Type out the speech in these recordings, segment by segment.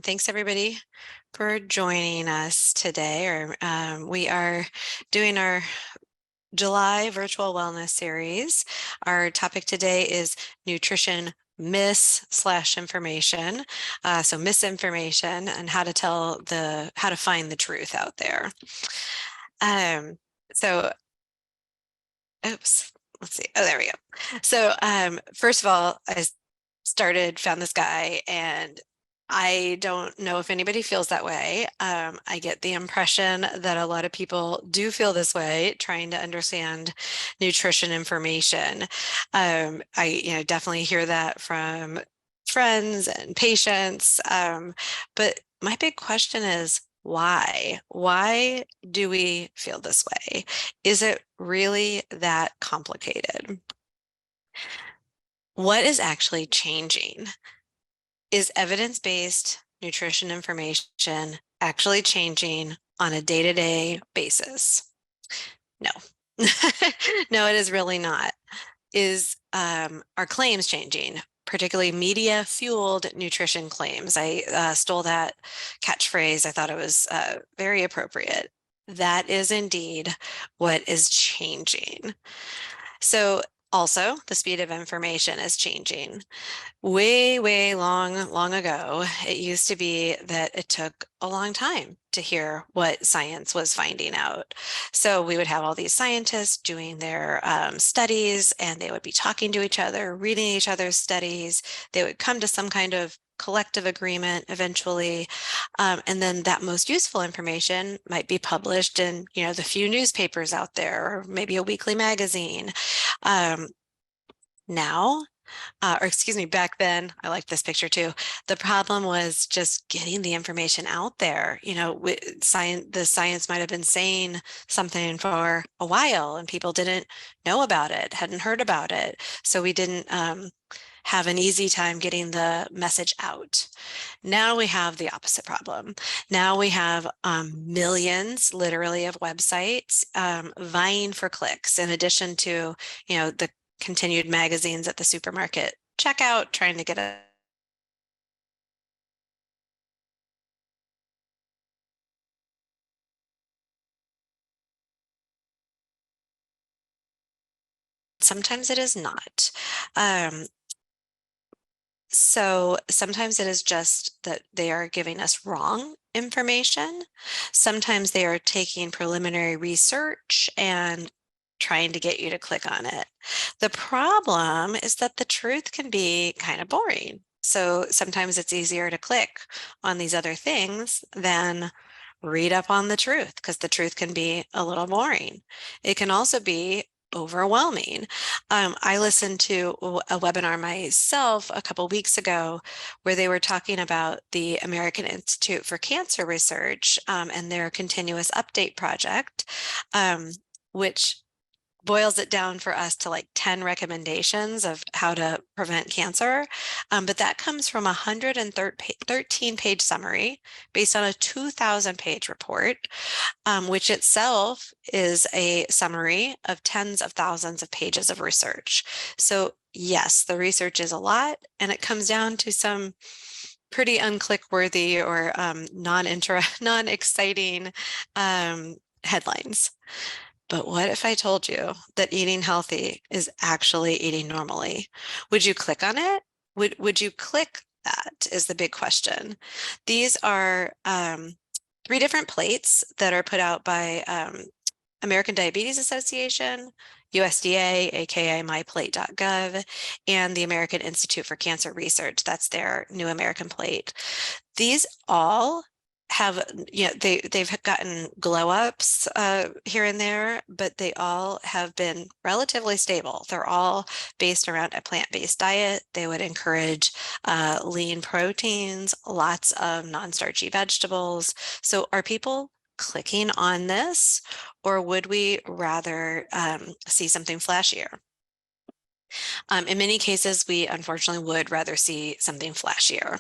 Thanks everybody for joining us today. We are doing our July virtual wellness series. Our topic today is nutrition mis/information. So misinformation and how to find the truth out there. Um, so oops, let's see. Oh, there we go. So first of all, found this guy, and I don't know if anybody feels that way. I get the impression that a lot of people do feel this way, trying to understand nutrition information. I definitely hear that from friends and patients. But my big question is, why? Why do we feel this way? Is it really that complicated? What is actually changing? Is evidence-based nutrition information actually changing on a day-to-day basis? No. No, it is really not. Are claims changing, particularly media-fueled nutrition claims? I stole that catchphrase. I thought it was very appropriate. That is indeed what is changing. So also, the speed of information is changing. Way long ago, it used to be that it took a long time to hear what science was finding out. So we would have all these scientists doing their studies, and they would be talking to each other, reading each other's studies. They would come to some kind of collective agreement eventually. And then that most useful information might be published in, the few newspapers out there, or maybe a weekly magazine. Um, Now, or excuse me, back then, I like this picture too. The problem was just getting the information out there. The science might have been saying something for a while and people didn't know about it, hadn't heard about it. So we didn't have an easy time getting the message out. Now we have the opposite problem. Now we have millions, literally, of websites vying for clicks, in addition to, the continued magazines at the supermarket checkout, trying to get a sometimes it is not. So sometimes it is just that they are giving us wrong information. Sometimes they are taking preliminary research and trying to get you to click on it. The problem is that the truth can be kind of boring. So sometimes it's easier to click on these other things than read up on the truth, because the truth can be a little boring. It can also be overwhelming. I listened to a webinar myself a couple weeks ago where they were talking about the American Institute for Cancer Research and their continuous update project, which boils it down for us to like 10 recommendations of how to prevent cancer. But that comes from a 113 page summary based on a 2,000 page report, which itself is a summary of tens of thousands of pages of research. So yes, the research is a lot, and it comes down to some pretty unclick-worthy or non-exciting headlines. But what if I told you that eating healthy is actually eating normally? Would you click on it? Would you click that is the big question. These are 3 different plates that are put out by American Diabetes Association, USDA, aka myplate.gov, and the American Institute for Cancer Research. That's their New American Plate. These all have, they've gotten glow ups here and there, but they all have been relatively stable. They're all based around a plant-based diet. They would encourage lean proteins, lots of non-starchy vegetables. So are people clicking on this, or would we rather see something flashier? In many cases, we unfortunately would rather see something flashier.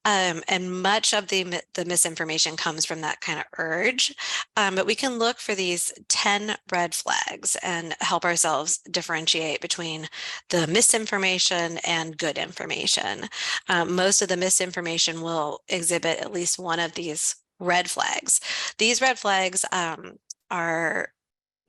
And much of the misinformation comes from that kind of urge. But we can look for these 10 red flags and help ourselves differentiate between the misinformation and good information. Most of the misinformation will exhibit at least one of these red flags. These red flags are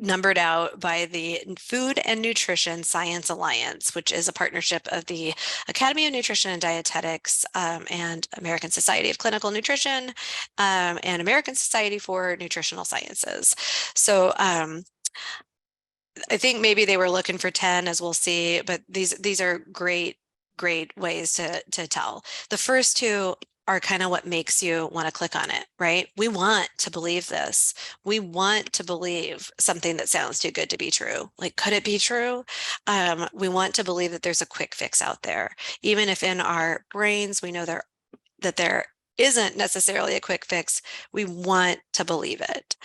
numbered out by the Food and Nutrition Science Alliance, which is a partnership of the Academy of Nutrition and Dietetics and American Society of Clinical Nutrition and American Society for Nutritional Sciences. So I think maybe they were looking for 10, as we'll see, but these are great ways to tell. The first two are kind of what makes you want to click on it, right? We want to believe this. We want to believe something that sounds too good to be true. Like, could it be true? We want to believe that there's a quick fix out there, even if in our brains we know that there isn't necessarily a quick fix. We want to believe it.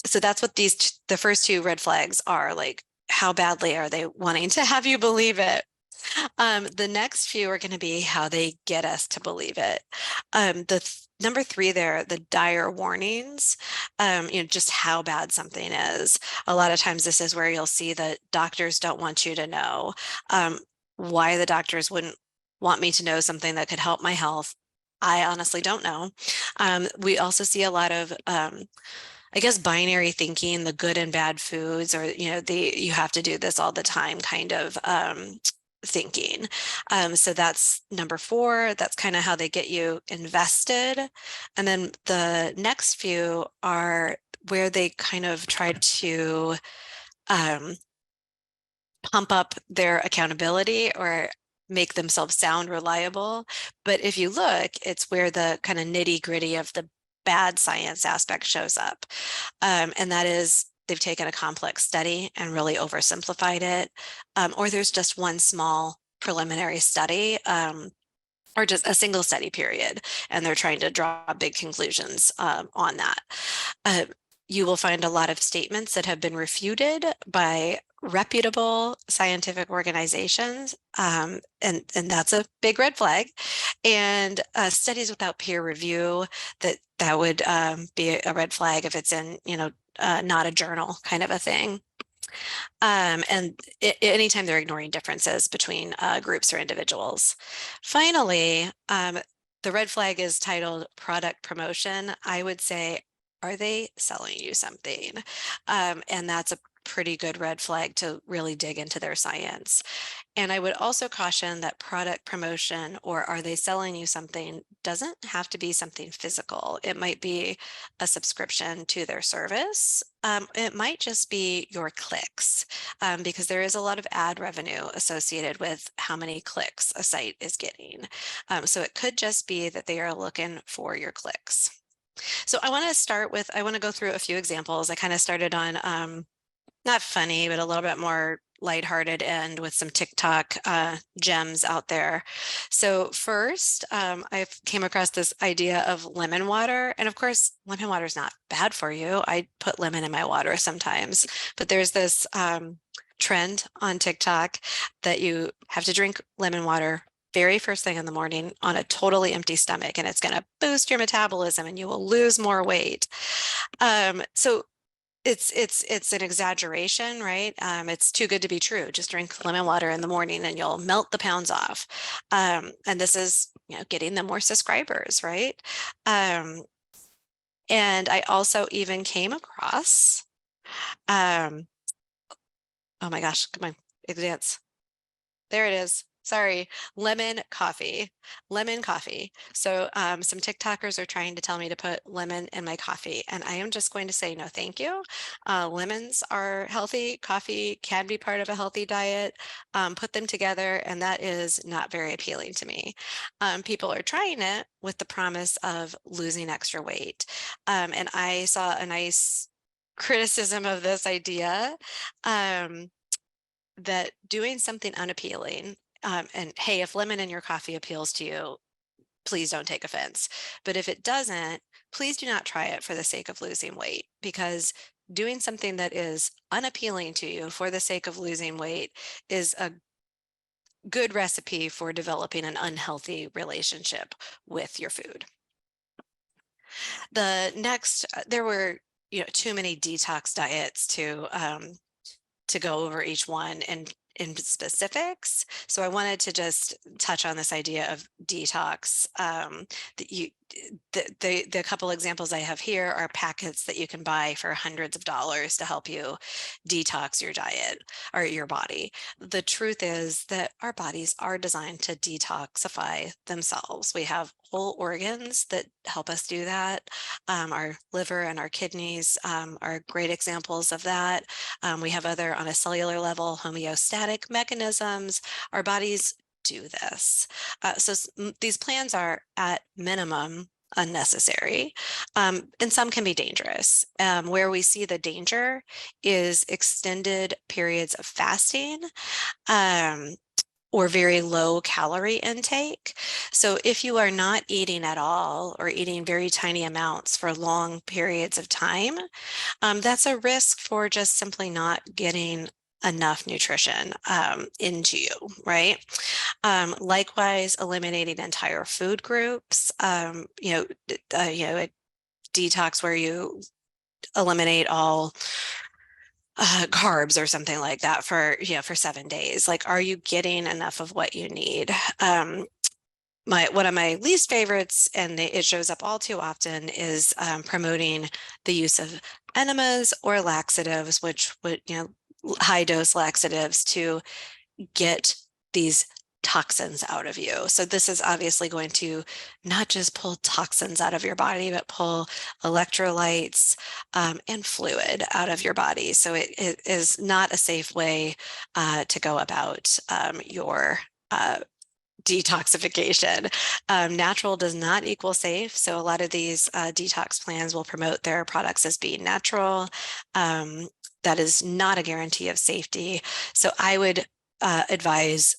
So that's what the first two red flags are. Like, how badly are they wanting to have you believe it? The next few are going to be how they get us to believe it. Number three there, the dire warnings, just how bad something is. A lot of times this is where you'll see that doctors don't want you to know. Why the doctors wouldn't want me to know something that could help my health, I honestly don't know. We also see a lot of I guess binary thinking, the good and bad foods, or you have to do this all the time kind of thinking. So that's number four. That's kind of how they get you invested. And then the next few are where they kind of try to um, pump up their accountability or make themselves sound reliable. But if you look, it's where the kind of nitty gritty of the bad science aspect shows up. And that is they've taken a complex study and really oversimplified it, or there's just one small preliminary study, or just a single study period, and they're trying to draw big conclusions on that. Uh, you will find a lot of statements that have been refuted by reputable scientific organizations, and that's a big red flag. And studies without peer review, that would be a red flag if it's in, not a journal kind of a thing. And anytime they're ignoring differences between groups or individuals. Finally, the red flag is titled product promotion. I would say, are they selling you something? And that's a pretty good red flag to really dig into their science. And I would also caution that product promotion, or are they selling you something, doesn't have to be something physical. It might be a subscription to their service. It might just be your clicks, because there is a lot of ad revenue associated with how many clicks a site is getting. So it could just be that they are looking for your clicks. So I want to go through a few examples. I kind of started on not funny, but a little bit more lighthearted end with some TikTok gems out there. So first, I came across this idea of lemon water. And of course, lemon water is not bad for you. I put lemon in my water sometimes, but there's this trend on TikTok that you have to drink lemon water very first thing in the morning on a totally empty stomach, and it's going to boost your metabolism and you will lose more weight. So it's an exaggeration, right? It's too good to be true. Just drink lemon water in the morning and you'll melt the pounds off. And this is, getting them more subscribers, right? And I also even came across, um, oh my gosh, come on, advance. There it is. Sorry, lemon coffee. Lemon coffee. So some TikTokers are trying to tell me to put lemon in my coffee, and I am just going to say no, thank you. Lemons are healthy. Coffee can be part of a healthy diet. Put them together, and that is not very appealing to me. People are trying it with the promise of losing extra weight, and I saw a nice criticism of this idea. That doing something unappealing, and hey, if lemon in your coffee appeals to you, please don't take offense. But if it doesn't, please do not try it for the sake of losing weight, because doing something that is unappealing to you for the sake of losing weight is a good recipe for developing an unhealthy relationship with your food. The next, there were, too many detox diets to go over each one and in specifics. So I wanted to just touch on this idea of detox. That you, the couple examples I have here are packets that you can buy for hundreds of dollars to help you detox your diet or your body. The truth is that our bodies are designed to detoxify themselves. We have whole organs that help us do that. Our liver and our kidneys are great examples of that. We have other, on a cellular level, homeostatic mechanisms. Our bodies do this. These plans are at minimum unnecessary, and some can be dangerous. Where we see the danger is extended periods of fasting, um, or very low calorie intake. So if you are not eating at all or eating very tiny amounts for long periods of time, that's a risk for just simply not getting enough nutrition into you, right? Likewise, eliminating entire food groups, a detox where you eliminate all carbs or something like that for 7 days. Like, are you getting enough of what you need? One of my least favorites, and it shows up all too often, is promoting the use of enemas or laxatives, which would, high dose laxatives to get these toxins out of you. So this is obviously going to not just pull toxins out of your body, but pull electrolytes and fluid out of your body. So it is not a safe way to go about your detoxification. Natural does not equal safe. So a lot of these detox plans will promote their products as being natural. That is not a guarantee of safety. So I would advise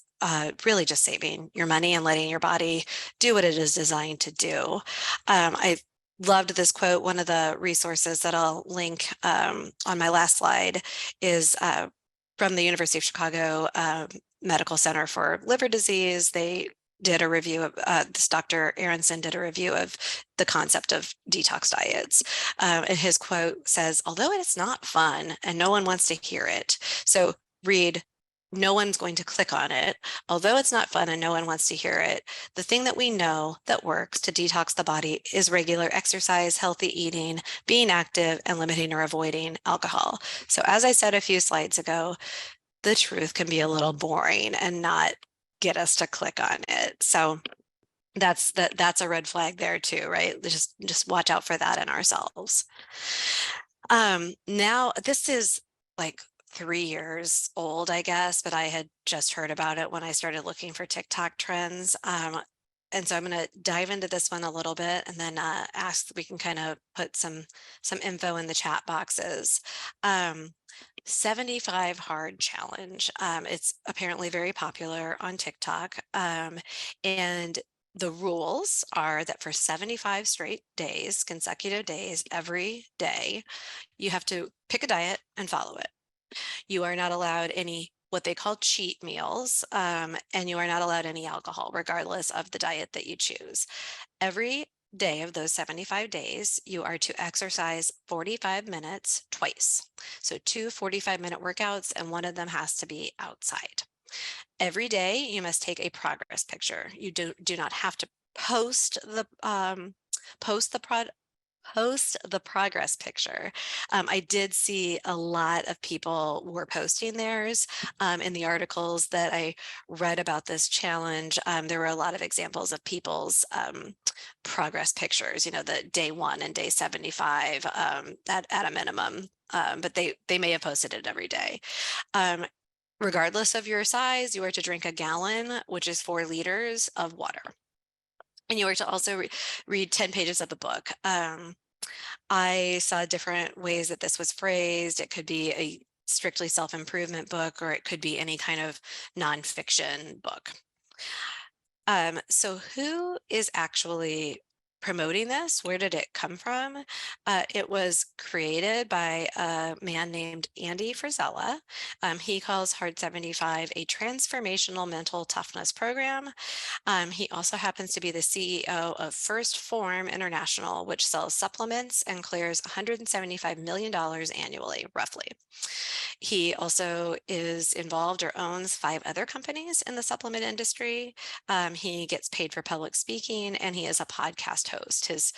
really just saving your money and letting your body do what it is designed to do. I loved this quote. One of the resources that I'll link on my last slide is from the University of Chicago Medical Center for Liver Disease. They did a review of this Dr. Aronson did a review of the concept of detox diets. And his quote says, although it's not fun and no one wants to hear it. So read, no one's going to click on it. Although it's not fun and no one wants to hear it, the thing that we know that works to detox the body is regular exercise, healthy eating, being active, and limiting or avoiding alcohol. So as I said a few slides ago, the truth can be a little boring and not get us to click on it. So that's a red flag there too, right? Just watch out for that in ourselves. Now this is like 3 years old, I guess, but I had just heard about it when I started looking for TikTok trends. And so I'm going to dive into this one a little bit and then we can kind of put some info in the chat boxes. 75 hard challenge. It's apparently very popular on TikTok. And the rules are that for 75 straight days, consecutive days, every day, you have to pick a diet and follow it. You are not allowed any what they call cheat meals, and you are not allowed any alcohol, regardless of the diet that you choose. Every day of those 75 days, you are to exercise 45 minutes twice. So 2 45-minute workouts, and one of them has to be outside. Every day, you must take a progress picture. You do not have to post the post the prod post the progress picture. I did see a lot of people were posting theirs in the articles that I read about this challenge. There were a lot of examples of people's progress pictures, the day 1 and day 75 at a minimum, but they may have posted it every day. Regardless of your size, you are to drink a gallon, which is 4 liters of water. And you are to also read 10 pages of the book. I saw different ways that this was phrased. It could be a strictly self-improvement book, or it could be any kind of nonfiction book. So who is actually promoting this? Where did it come from? It was created by a man named Andy Frisella. He calls Hard 75 a transformational mental toughness program. He also happens to be the CEO of First Form International, which sells supplements and clears $175 million annually, roughly. He also is involved or owns 5 other companies in the supplement industry. He gets paid for public speaking, and he is a podcast host. His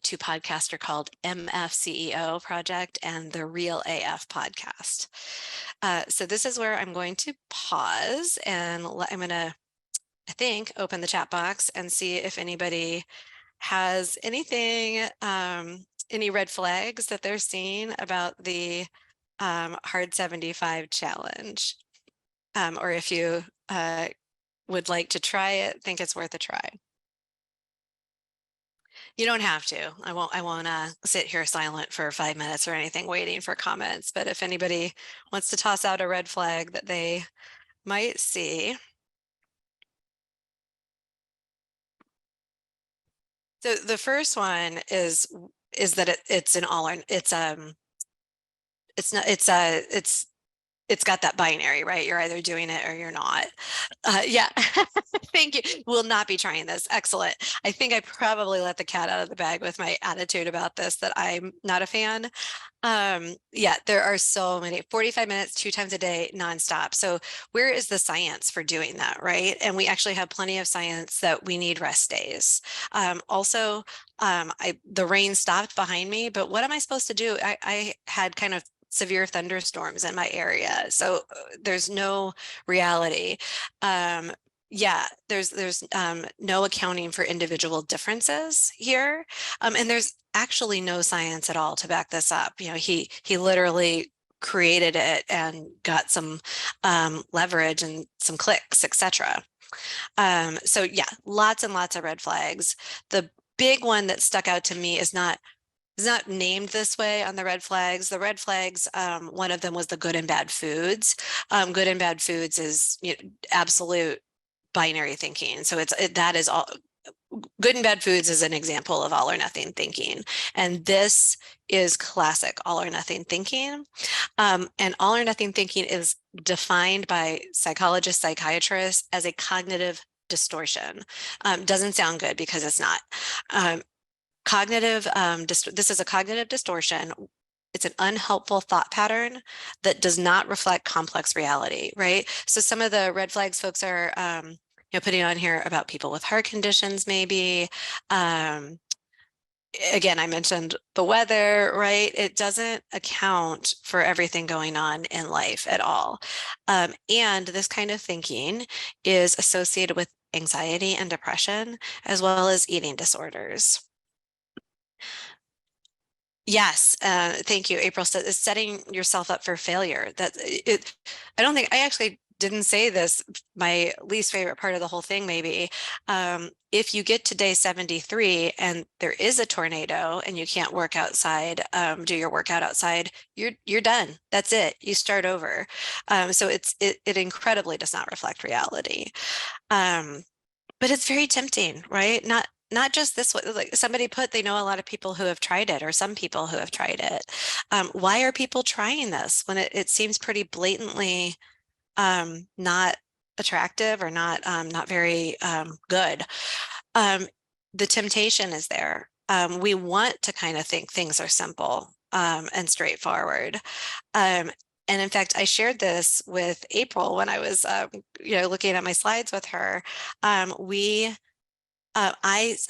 2 podcasts are called MF CEO Project and the Real AF Podcast. So this is where I'm going to pause, and I'm going to, I think, open the chat box and see if anybody has anything, any red flags that they're seeing about the Hard 75 challenge, or if you would like to try it, think it's worth a try. You don't have to. I won't sit here silent for 5 minutes or anything waiting for comments, but if anybody wants to toss out a red flag that they might see. So the first one is that it's an all or it's not it's got that binary, right? You're either doing it or you're not. Yeah, thank you. We'll not be trying this. Excellent. I think I probably let the cat out of the bag with my attitude about this, that I'm not a fan. Yeah, there are so many, 45 minutes, 2 times a day, nonstop. So where is the science for doing that, right? And we actually have plenty of science that we need rest days. Also, the rain stopped behind me, but what am I supposed to do? I had kind of severe thunderstorms in my area, so there's no reality. Yeah, there's no accounting for individual differences here, and there's actually no science at all to back this up. You know, he literally created it and got some leverage and some clicks, etc. So yeah, lots and lots of red flags. The big one that stuck out to me is not named this way on the red flags. The red flags, one of them was the good and bad foods. Good and bad foods is, you know, absolute binary thinking. So that is all. Good and bad foods is an example of all or nothing thinking. And this is classic all or nothing thinking. And all or nothing thinking is defined by psychologists, psychiatrists as a cognitive distortion. Doesn't sound good because it's not. This is a cognitive distortion. It's an unhelpful thought pattern that does not reflect complex reality, right? So some of the red flags folks are, putting on here about people with heart conditions, maybe. Again, I mentioned the weather, right? It doesn't account for everything going on in life at all. And this kind of thinking is associated with anxiety and depression, as well as eating disorders. Yes, thank you. April said is setting yourself up for failure. I don't think I actually didn't say this. My least favorite part of the whole thing, maybe, if you get to day 73 and there is a tornado and you can't work outside, do your workout outside, you're done. That's it. You start over. So it incredibly does not reflect reality. But it's very tempting, right? Not just this way, like somebody put, they know a lot of people who have tried it, or some people who have tried it. Why are people trying this when it seems pretty blatantly not attractive or not very good? The temptation is there. We want to kind of think things are simple and straightforward. And in fact, I shared this with April when I was, looking at my slides with her. I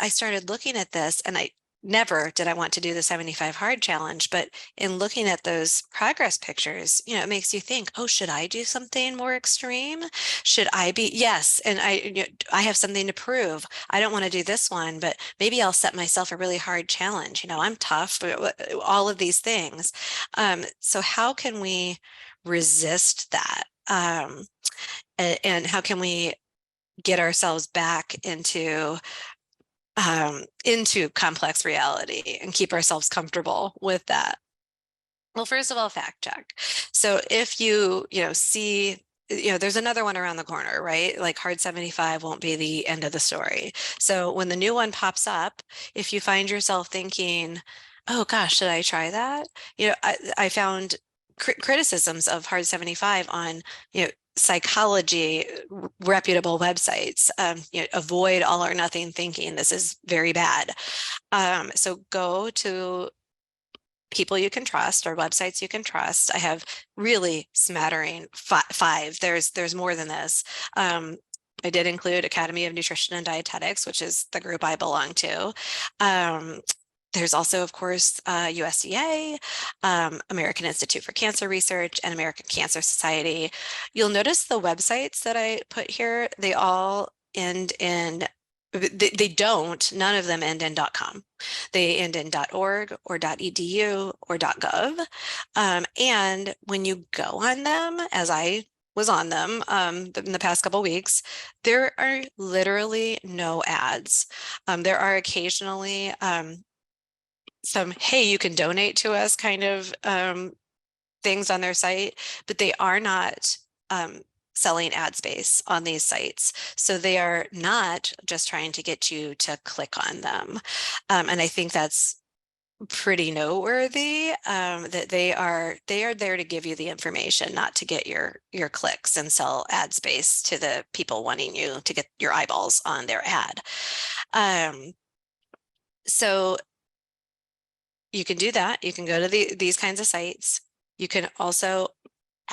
started looking at this, and I never did I want to do the 75 hard challenge, but in looking at those progress pictures, it makes you think, oh, should I do something more extreme? Should I be? Yes. And I have something to prove. I don't want to do this one, but maybe I'll set myself a really hard challenge. I'm tough, all of these things. So how can we resist that? And how can we get ourselves back into complex reality and keep ourselves comfortable with that? Well, first of all, fact check. So if you see there's another one around the corner, right? Like hard 75 won't be the end of the story. So when the new one pops up, if you find yourself thinking, oh gosh, should I try that? I found criticisms of hard 75 on, psychology, reputable websites. Avoid all or nothing thinking. This is very bad. So go to people you can trust or websites you can trust. I have really smattering five. There's more than this. I did include Academy of Nutrition and Dietetics, which is the group I belong to. There's also, of course, USDA, American Institute for Cancer Research, and American Cancer Society. You'll notice the websites that I put here, they all end in, they don't, none of them end in .com. They end in .org or .edu or .gov. And when you go on them, as I was on them in the past couple of weeks, there are literally no ads. There are occasionally some, hey, you can donate to us kind of things on their site, but they are not selling ad space on these sites. So they are not just trying to get you to click on them. And I think that's pretty noteworthy, that they are there to give you the information, not to get your clicks and sell ad space to the people wanting you to get your eyeballs on their ad. So you can do that. You can go to these kinds of sites. You can also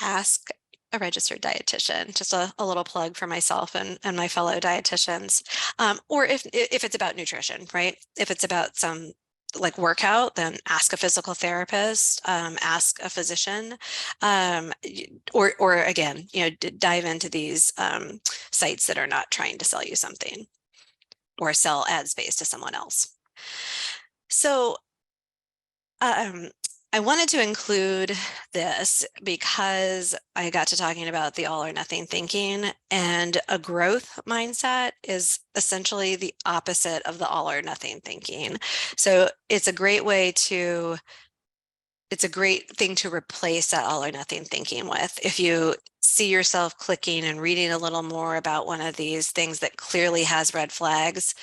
ask a registered dietitian, just a little plug for myself and my fellow dietitians. Or if it's about nutrition, right? If it's about some like workout, then ask a physical therapist, ask a physician, or again, dive into these sites that are not trying to sell you something or sell ad space to someone else. So I wanted to include this because I got to talking about the all or nothing thinking, and a growth mindset is essentially the opposite of the all or nothing thinking. So it's a great thing to replace that all or nothing thinking with. If you see yourself clicking and reading a little more about one of these things that clearly has red flags,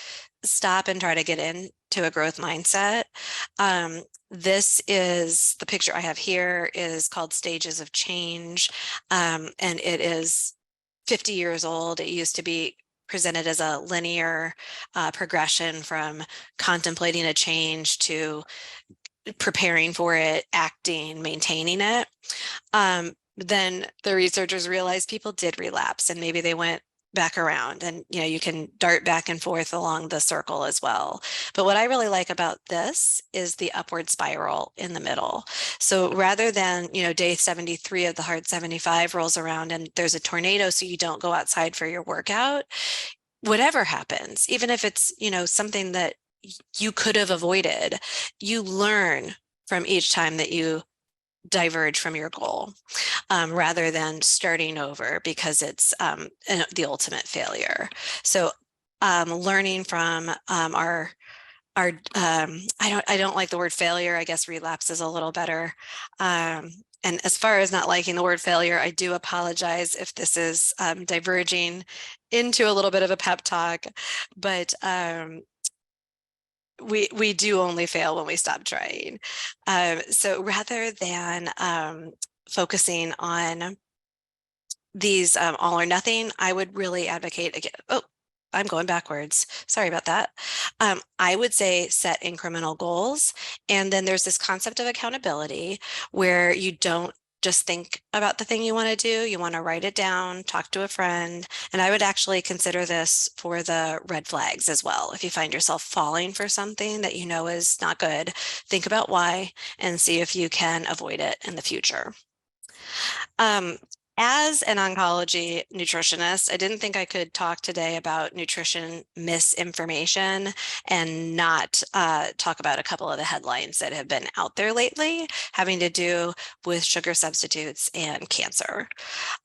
stop and try to get into a growth mindset. This is the picture I have here is called Stages of Change. And it is 50 years old. It used to be presented as a linear progression from contemplating a change to preparing for it, acting, maintaining it. Then the researchers realized people did relapse and maybe they went back around, and you can dart back and forth along the circle as well. But what I really like about this is the upward spiral in the middle. So rather than day 73 of the hard 75 rolls around and there's a tornado, so you don't go outside for your workout, whatever happens, even if it's something that you could have avoided, you learn from each time that you diverge from your goal, rather than starting over because it's the ultimate failure. So learning from our I don't like the word failure. I guess relapse is a little better. And as far as not liking the word failure, I do apologize if this is diverging into a little bit of a pep talk, but we do only fail when we stop trying. So rather than focusing on these all or nothing, I would really advocate again. Oh, I'm going backwards. Sorry about that. I would say set incremental goals. And then there's this concept of accountability where you don't just think about the thing you want to do. You want to write it down, talk to a friend. And I would actually consider this for the red flags as well. If you find yourself falling for something that is not good, think about why and see if you can avoid it in the future. As an oncology nutritionist, I didn't think I could talk today about nutrition misinformation and not talk about a couple of the headlines that have been out there lately having to do with sugar substitutes and cancer.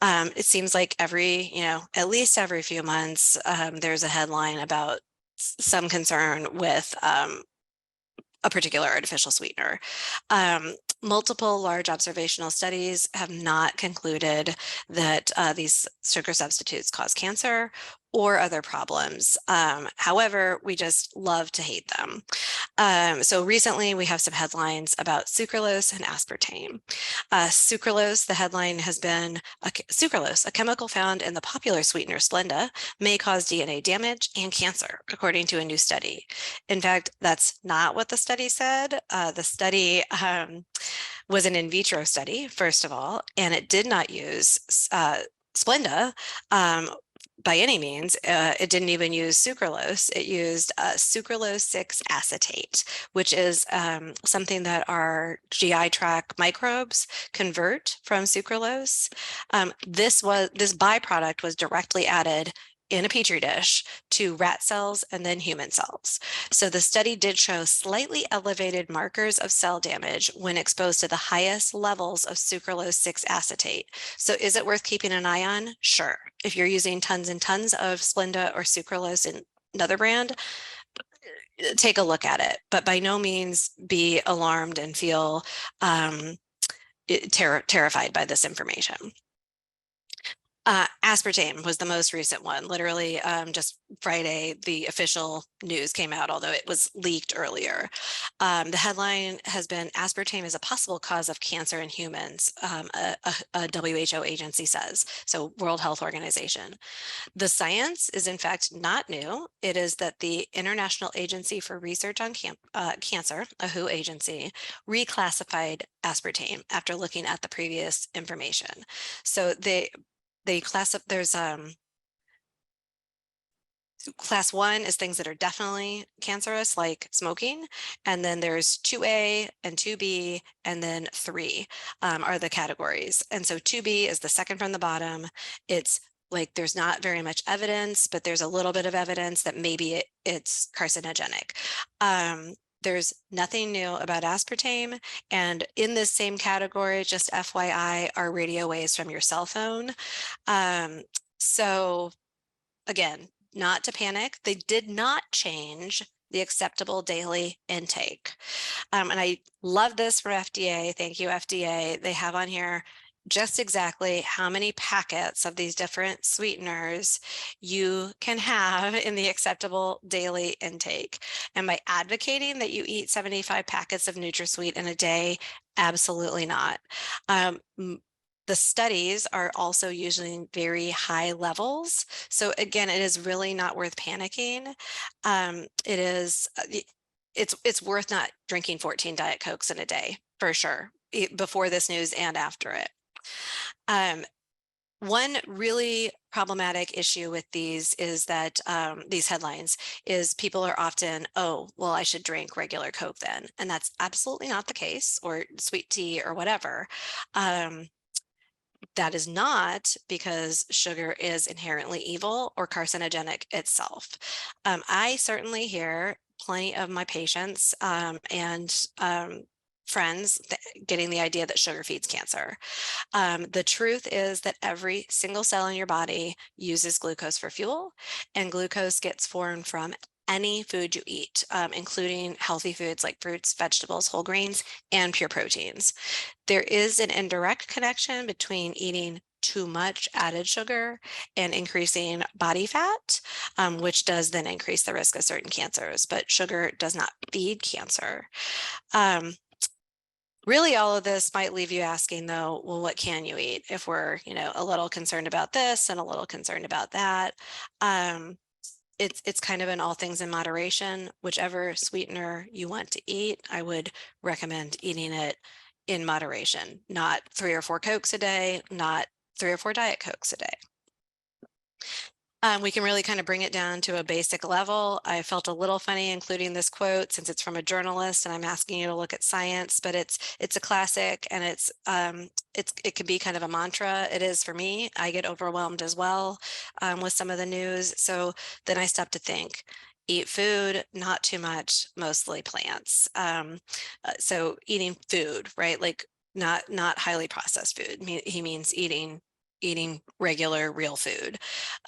It seems like at least every few months, there's a headline about some concern with a particular artificial sweetener. multiple large observational studies have not concluded that these sugar substitutes cause cancer or other problems. However, we just love to hate them. So recently we have some headlines about sucralose and aspartame. Sucralose, the headline has been sucralose, a chemical found in the popular sweetener Splenda, may cause DNA damage and cancer, according to a new study. In fact, that's not what the study said. The study was an in vitro study, first of all, and it did not use Splenda by any means. It didn't even use sucralose. It used sucralose 6 acetate, which is something that our GI tract microbes convert from sucralose. This byproduct was directly added in a petri dish to rat cells and then human cells. So the study did show slightly elevated markers of cell damage when exposed to the highest levels of sucralose 6 acetate. So is it worth keeping an eye on? Sure. If you're using tons and tons of Splenda or sucralose in another brand, take a look at it, but by no means be alarmed and feel terrified by this information. Aspartame was the most recent one. Literally, just Friday, the official news came out, although it was leaked earlier. The headline has been aspartame is a possible cause of cancer in humans, a WHO agency says, so World Health Organization. The science is in fact not new. It is that the International Agency for Research on Cancer, a WHO agency, reclassified aspartame after looking at the previous information. So there's class 1 is things that are definitely cancerous, like smoking, and then there's 2A and 2B, and then 3 are the categories. And so 2B is the second from the bottom. It's like there's not very much evidence, but there's a little bit of evidence that maybe it's carcinogenic. There's nothing new about aspartame, and in this same category, just FYI, are radio waves from your cell phone. So again, not to panic, they did not change the acceptable daily intake. And I love this for FDA. Thank you, FDA. They have on here just exactly how many packets of these different sweeteners you can have in the acceptable daily intake. And by advocating that you eat 75 packets of NutraSweet in a day, absolutely not. The studies are also using very high levels. So again, it is really not worth panicking. It's worth not drinking 14 Diet Cokes in a day, for sure, before this news and after it. One really problematic issue with these is that these headlines is people are often, oh, well, I should drink regular Coke then. And that's absolutely not the case, or sweet tea or whatever. That is not because sugar is inherently evil or carcinogenic itself. I certainly hear plenty of my patients and friends getting the idea that sugar feeds cancer. The truth is that every single cell in your body uses glucose for fuel, and glucose gets formed from any food you eat, including healthy foods like fruits, vegetables, whole grains, and pure proteins. There is an indirect connection between eating too much added sugar and increasing body fat, which does then increase the risk of certain cancers, but sugar does not feed cancer. Really, all of this might leave you asking, though, well, what can you eat if we're, a little concerned about this and a little concerned about that? It's kind of an all things in moderation. Whichever sweetener you want to eat, I would recommend eating it in moderation, not 3 or 4 Cokes a day, not 3 or 4 Diet Cokes a day. We can really kind of bring it down to a basic level. I felt a little funny including this quote since it's from a journalist and I'm asking you to look at science, but it's a classic, and it can be kind of a mantra. It is for me. I get overwhelmed as well with some of the news. So then I stop to think. Eat food, not too much, mostly plants. So eating food, right? Like not highly processed food. He means eating eating regular real food.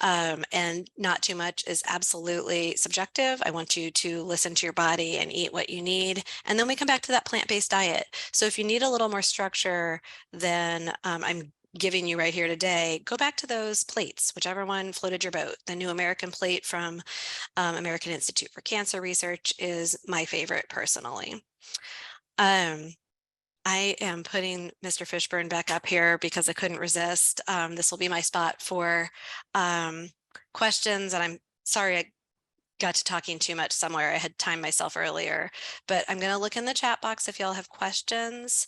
And not too much is absolutely subjective. I want you to listen to your body and eat what you need. And then we come back to that plant-based diet. So if you need a little more structure than I'm giving you right here today, go back to those plates, whichever one floated your boat. The New American Plate from American Institute for Cancer Research is my favorite personally. Um, I am putting Mr. Fishburne back up here because I couldn't resist. This will be my spot for questions, and I'm sorry I got to talking too much somewhere. I had timed myself earlier, but I'm going to look in the chat box if y'all have questions.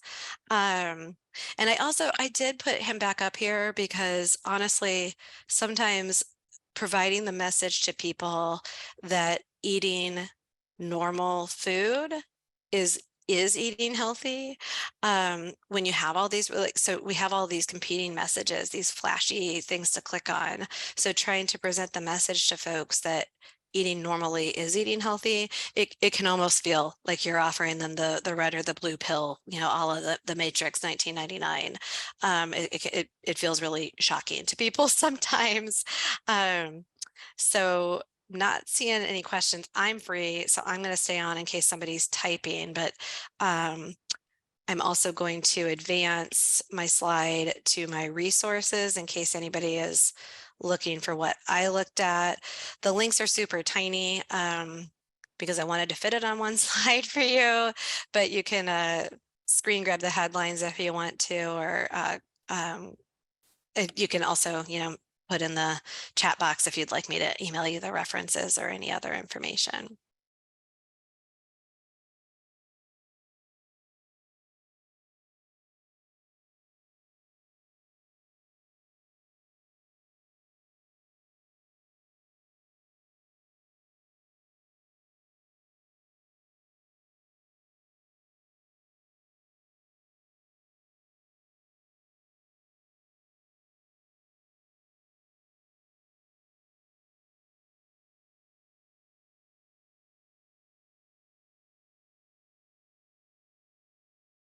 And I did put him back up here because honestly, sometimes providing the message to people that eating normal food is eating healthy, when you have all these, like, so we have all these competing messages, these flashy things to click on. So trying to present the message to folks that eating normally is eating healthy, it can almost feel like you're offering them the red or the blue pill, all of the Matrix 1999. It feels really shocking to people sometimes. So not seeing any questions. I'm free, so I'm going to stay on in case somebody's typing, but I'm also going to advance my slide to my resources in case anybody is looking for what I looked at. The links are super tiny because I wanted to fit it on one slide for you, but you can screen grab the headlines if you want to, or you can also, put in the chat box if you'd like me to email you the references or any other information.